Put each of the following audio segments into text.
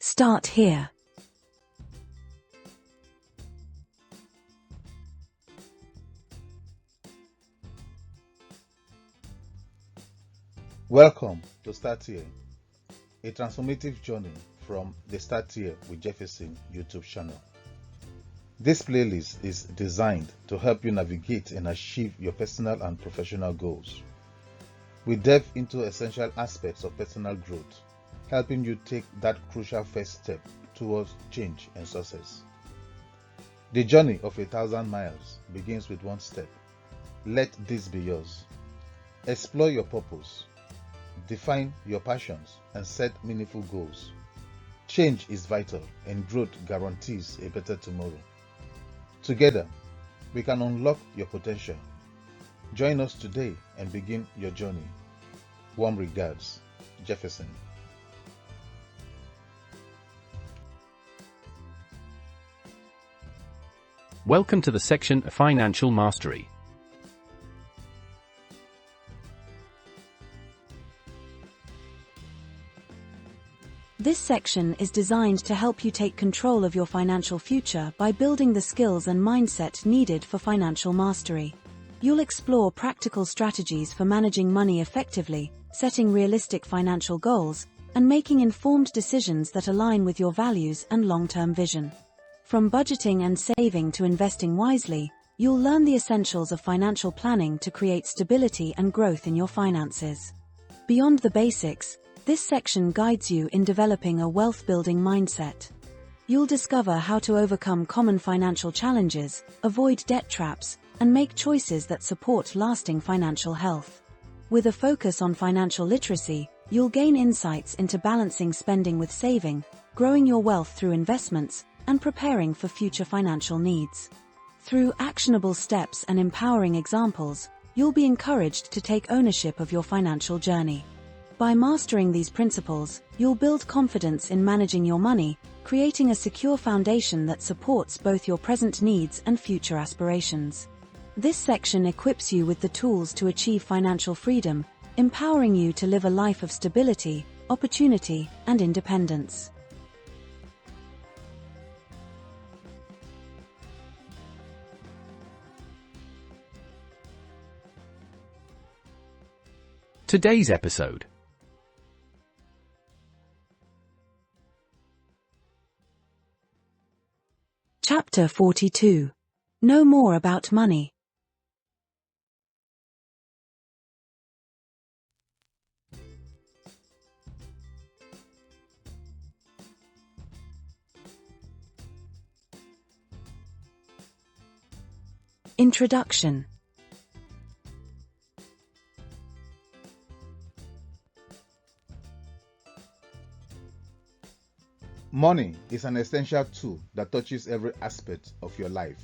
Start here. Welcome to Start Here, a transformative journey from the Start Here with Jefferson YouTube channel. This playlist is designed to help you navigate and achieve your personal and professional goals. We delve into essential aspects of personal growth, helping you take that crucial first step towards change and success. The journey of 1,000 miles begins with one step. Let this be yours. Explore your purpose. Define your passions and set meaningful goals. Change is vital and growth guarantees a better tomorrow. Together, we can unlock your potential. Join us today and begin your journey. Warm regards, Jefferson. Welcome to the section Financial Mastery. This section is designed to help you take control of your financial future by building the skills and mindset needed for financial mastery. You'll explore practical strategies for managing money effectively, setting realistic financial goals, and making informed decisions that align with your values and long-term vision. From budgeting and saving to investing wisely, you'll learn the essentials of financial planning to create stability and growth in your finances. Beyond the basics, this section guides you in developing a wealth-building mindset. You'll discover how to overcome common financial challenges, avoid debt traps, and make choices that support lasting financial health. With a focus on financial literacy, you'll gain insights into balancing spending with saving, growing your wealth through investments, and preparing for future financial needs. Through actionable steps and empowering examples, you'll be encouraged to take ownership of your financial journey. By mastering these principles, you'll build confidence in managing your money, creating a secure foundation that supports both your present needs and future aspirations. This section equips you with the tools to achieve financial freedom, empowering you to live a life of stability, opportunity, and independence. Today's episode. Chapter 42. Know more about money. Introduction. Money is an essential tool that touches every aspect of your life.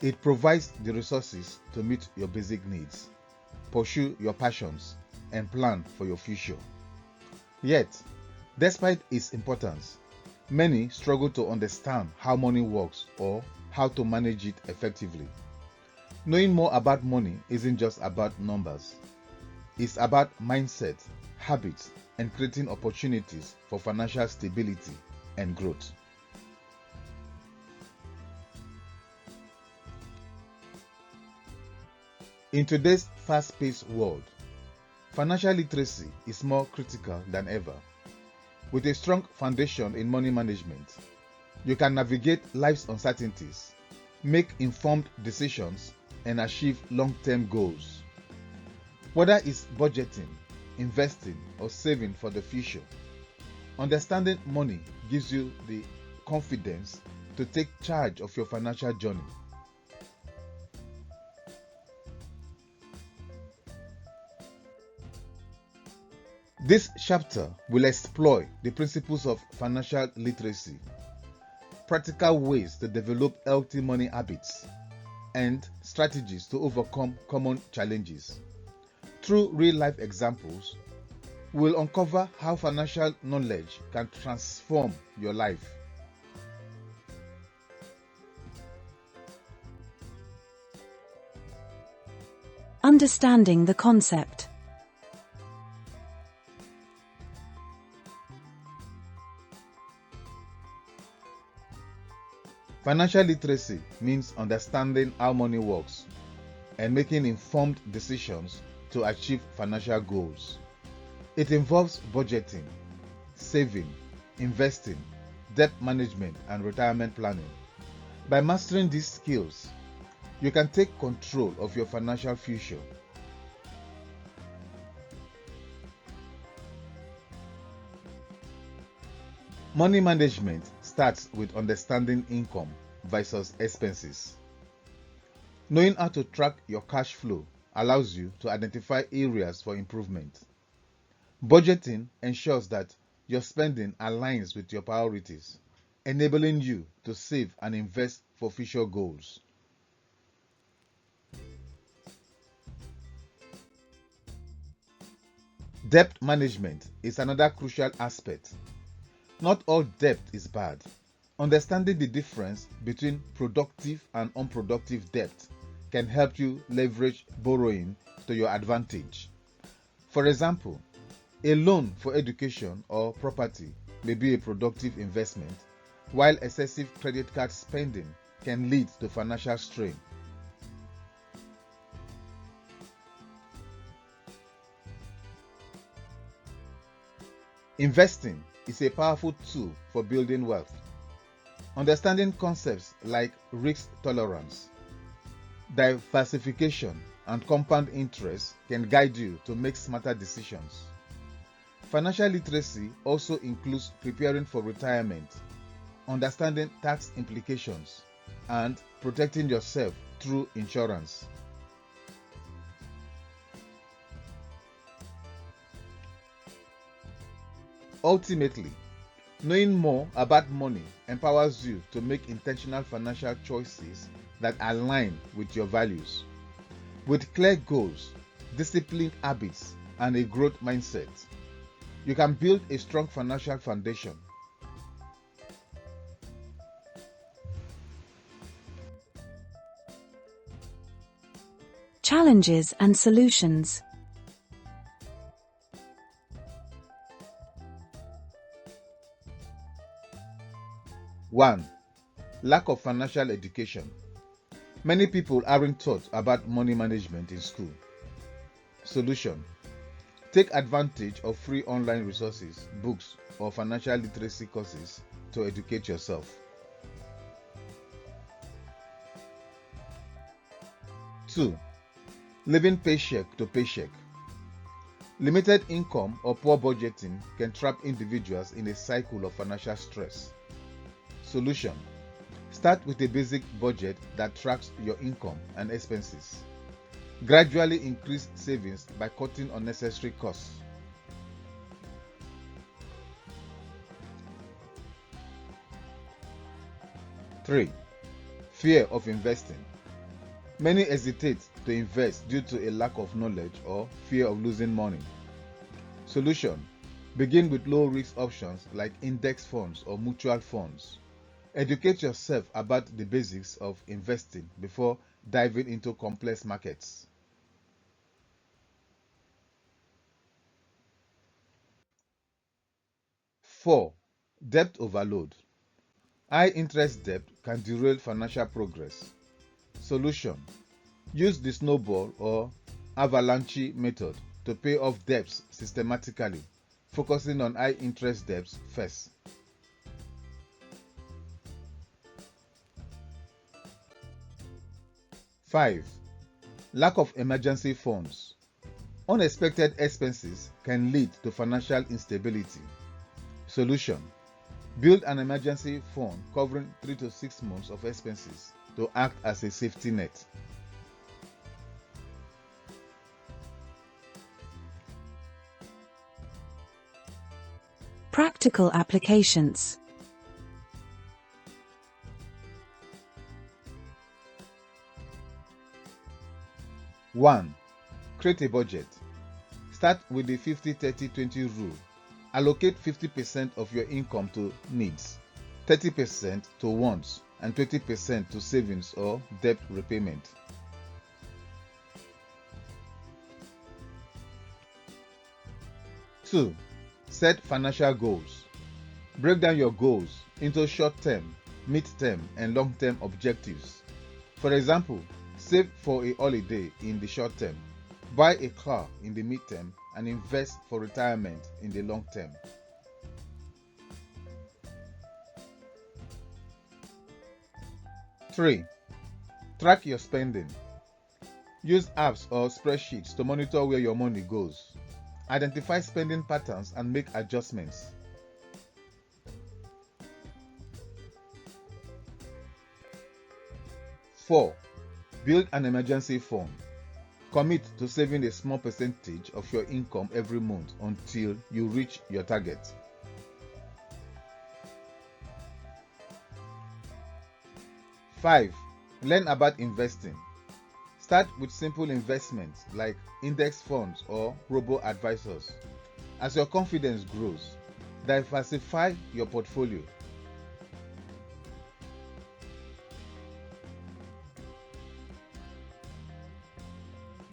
It provides the resources to meet your basic needs, pursue your passions, and plan for your future. Yet, despite its importance, many struggle to understand how money works or how to manage it effectively. Knowing more about money isn't just about numbers. It's about mindset, habits, and creating opportunities for financial stability and growth. In today's fast-paced world, financial literacy is more critical than ever. With a strong foundation in money management, you can navigate life's uncertainties, make informed decisions, and achieve long-term goals. Whether it's budgeting, investing, or saving for the future, understanding money gives you the confidence to take charge of your financial journey. This chapter will explore the principles of financial literacy, practical ways to develop healthy money habits, and strategies to overcome common challenges. Through real-life examples, we'll uncover how financial knowledge can transform your life. Understanding the concept. Financial literacy means understanding how money works and making informed decisions to achieve financial goals. It involves budgeting, saving, investing, debt management, and retirement planning. By mastering these skills, you can take control of your financial future. Money management starts with understanding income versus expenses. Knowing how to track your cash flow allows you to identify areas for improvement. Budgeting ensures that your spending aligns with your priorities, enabling you to save and invest for future goals. Debt management is another crucial aspect. Not all debt is bad. Understanding the difference between productive and unproductive debt can help you leverage borrowing to your advantage. For example, a loan for education or property may be a productive investment, while excessive credit card spending can lead to financial strain. Investing is a powerful tool for building wealth. Understanding concepts like risk tolerance, diversification, and compound interest can guide you to make smarter decisions. Financial literacy also includes preparing for retirement, understanding tax implications, and protecting yourself through insurance. Ultimately, knowing more about money empowers you to make intentional financial choices that align with your values. With clear goals, disciplined habits, and a growth mindset, you can build a strong financial foundation. Challenges and solutions. One, lack of financial education. Many people aren't taught about money management in school. Solution: take advantage of free online resources, books, or financial literacy courses to educate yourself. 2. Living paycheck to paycheck. Limited income or poor budgeting can trap individuals in a cycle of financial stress. Solution: start with a basic budget that tracks your income and expenses. Gradually increase savings by cutting unnecessary costs. Three, fear of investing. Many hesitate to invest due to a lack of knowledge or fear of losing money. Solution: begin with low-risk options like index funds or mutual funds. Educate yourself about the basics of investing before diving into complex markets. 4. Debt overload. High interest debt can derail financial progress. Solution: use the snowball or avalanche method to pay off debts systematically, focusing on high interest debts first. 5. Lack of emergency funds. Unexpected expenses can lead to financial instability. Solution: build an emergency fund covering 3 to 6 months of expenses to act as a safety net. Practical applications. 1. Create a budget. Start with the 50-30-20 rule. Allocate 50% of your income to needs, 30% to wants, and 20% to savings or debt repayment. 2. Set financial goals. Break down your goals into short-term, mid-term, and long-term objectives. For example, save for a holiday in the short term, buy a car in the mid-term, and invest for retirement in the long term. Three, track your spending. Use apps or spreadsheets to monitor where your money goes. Identify spending patterns and make adjustments. 4. Build an emergency fund. Commit to saving a small percentage of your income every month until you reach your target. 5. Learn about investing. Start with simple investments like index funds or robo-advisors. As your confidence grows, diversify your portfolio.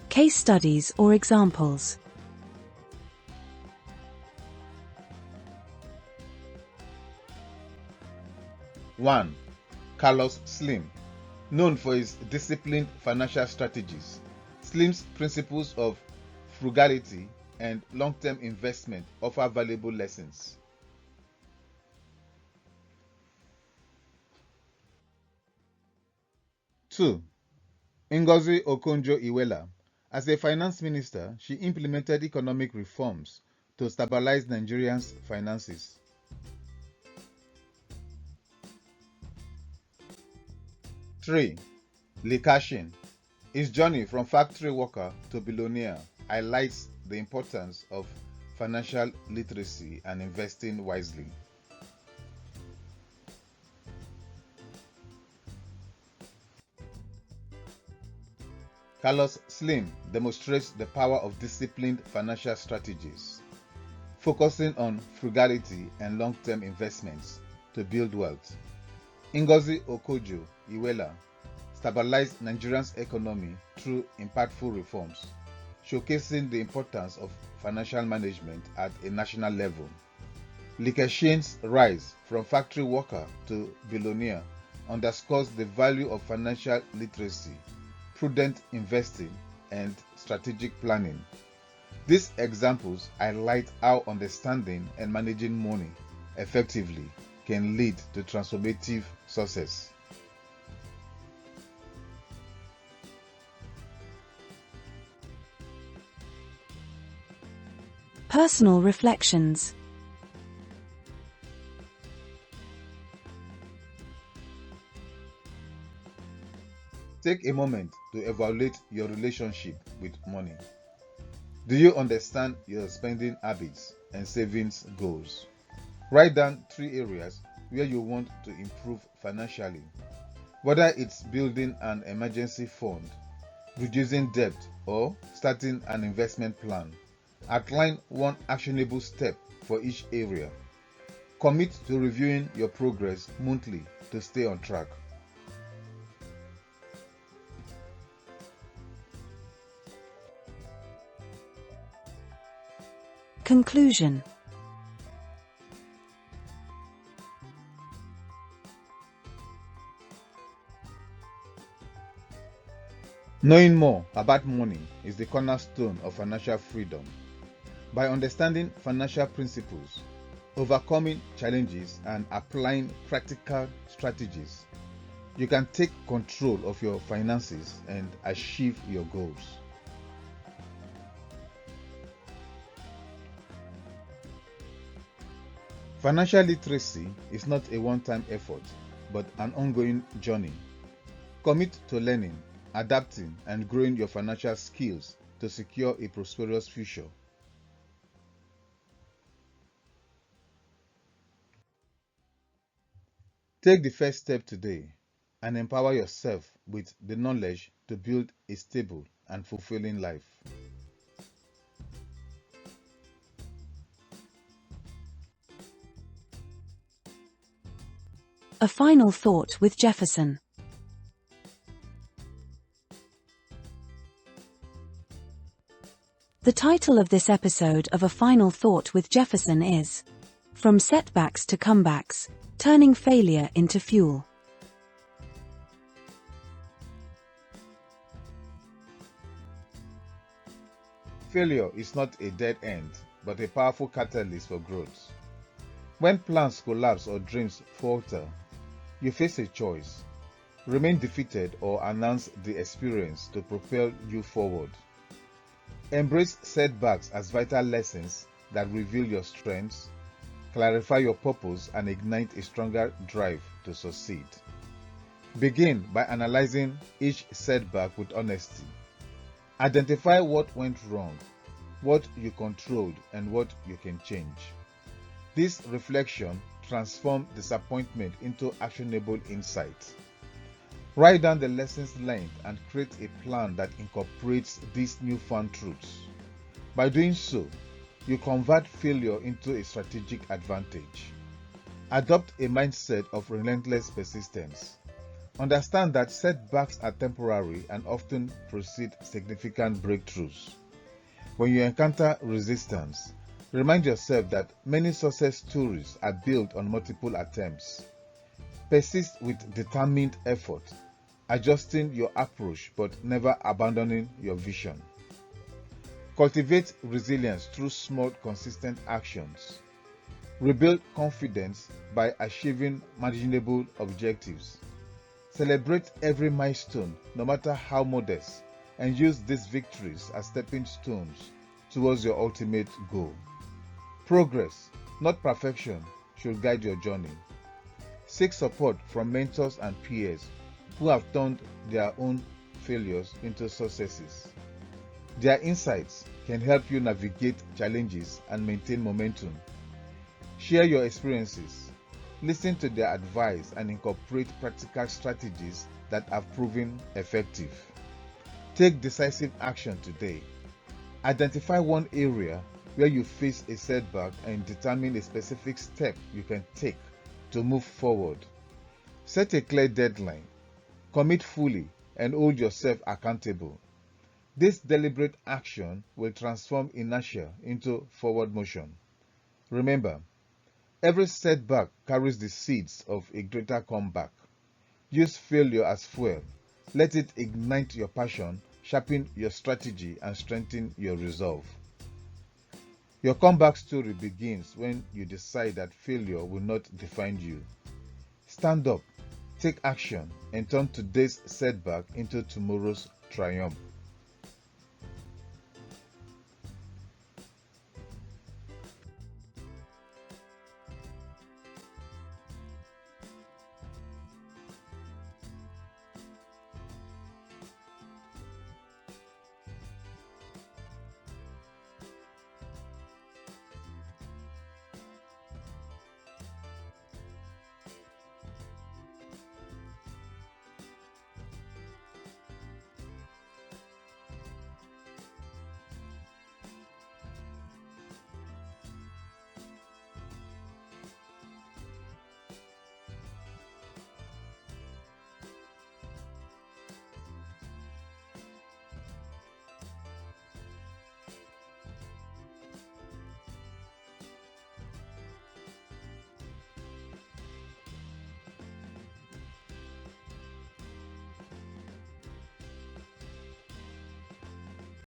Case studies or examples. One, Carlos Slim. Known for his disciplined financial strategies, Slim's principles of frugality and long-term investment offer valuable lessons. 2. Ngozi Okonjo-Iweala. As a finance minister, she implemented economic reforms to stabilize Nigerians' finances. 3. Lee Kashin. His journey from factory worker to billionaire highlights the importance of financial literacy and investing wisely. Carlos Slim demonstrates the power of disciplined financial strategies, focusing on frugality and long-term investments to build wealth. Ngozi Okonjo-Iweala stabilized Nigeria's economy through impactful reforms, showcasing the importance of financial management at a national level. Lee Kashin's rise from factory worker to billionaire underscores the value of financial literacy, prudent investing, and strategic planning. These examples highlight how understanding and managing money effectively can lead to transformative success. Personal reflections. Take a moment to evaluate your relationship with money. Do you understand your spending habits and savings goals? Write down 3 areas where you want to improve financially, whether it's building an emergency fund, reducing debt, or starting an investment plan. Outline one actionable step for each area. Commit to reviewing your progress monthly to stay on track. Conclusion. Knowing more about money is the cornerstone of financial freedom. By understanding financial principles, overcoming challenges, and applying practical strategies, you can take control of your finances and achieve your goals. Financial literacy is not a one-time effort, but an ongoing journey. Commit to learning, adapting, and growing your financial skills to secure a prosperous future. Take the first step today and empower yourself with the knowledge to build a stable and fulfilling life. A final thought with Jefferson. The title of this episode of A Final Thought with Jefferson is From setbacks to comebacks, turning failure into fuel. Failure is not a dead end, but a powerful catalyst for growth. When plans collapse or dreams falter, you face a choice: remain defeated or announce the experience to propel you forward. Embrace setbacks as vital lessons that reveal your strengths, clarify your purpose, and ignite a stronger drive to succeed. Begin by analyzing each setback with honesty. Identify what went wrong, what you controlled, and what you can change. This reflection transforms disappointment into actionable insight. Write down the lessons learned and create a plan that incorporates these newfound truths. By doing so, you convert failure into a strategic advantage. Adopt a mindset of relentless persistence. Understand that setbacks are temporary and often precede significant breakthroughs. When you encounter resistance, remind yourself that many success stories are built on multiple attempts. Persist with determined effort, adjusting your approach but never abandoning your vision. Cultivate resilience through small, consistent actions. Rebuild confidence by achieving manageable objectives. Celebrate every milestone, no matter how modest, and use these victories as stepping stones towards your ultimate goal. Progress, not perfection, should guide your journey. Seek support from mentors and peers who have turned their own failures into successes. Their insights can help you navigate challenges and maintain momentum. Share your experiences, listen to their advice, and incorporate practical strategies that have proven effective. Take decisive action today. Identify one area where you face a setback and determine a specific step you can take to move forward. Set a clear deadline, commit fully, and hold yourself accountable. This deliberate action will transform inertia into forward motion. Remember, every setback carries the seeds of a greater comeback. Use failure as fuel. Let it ignite your passion, sharpen your strategy, and strengthen your resolve. Your comeback story begins when you decide that failure will not define you. Stand up, take action, and turn today's setback into tomorrow's triumph.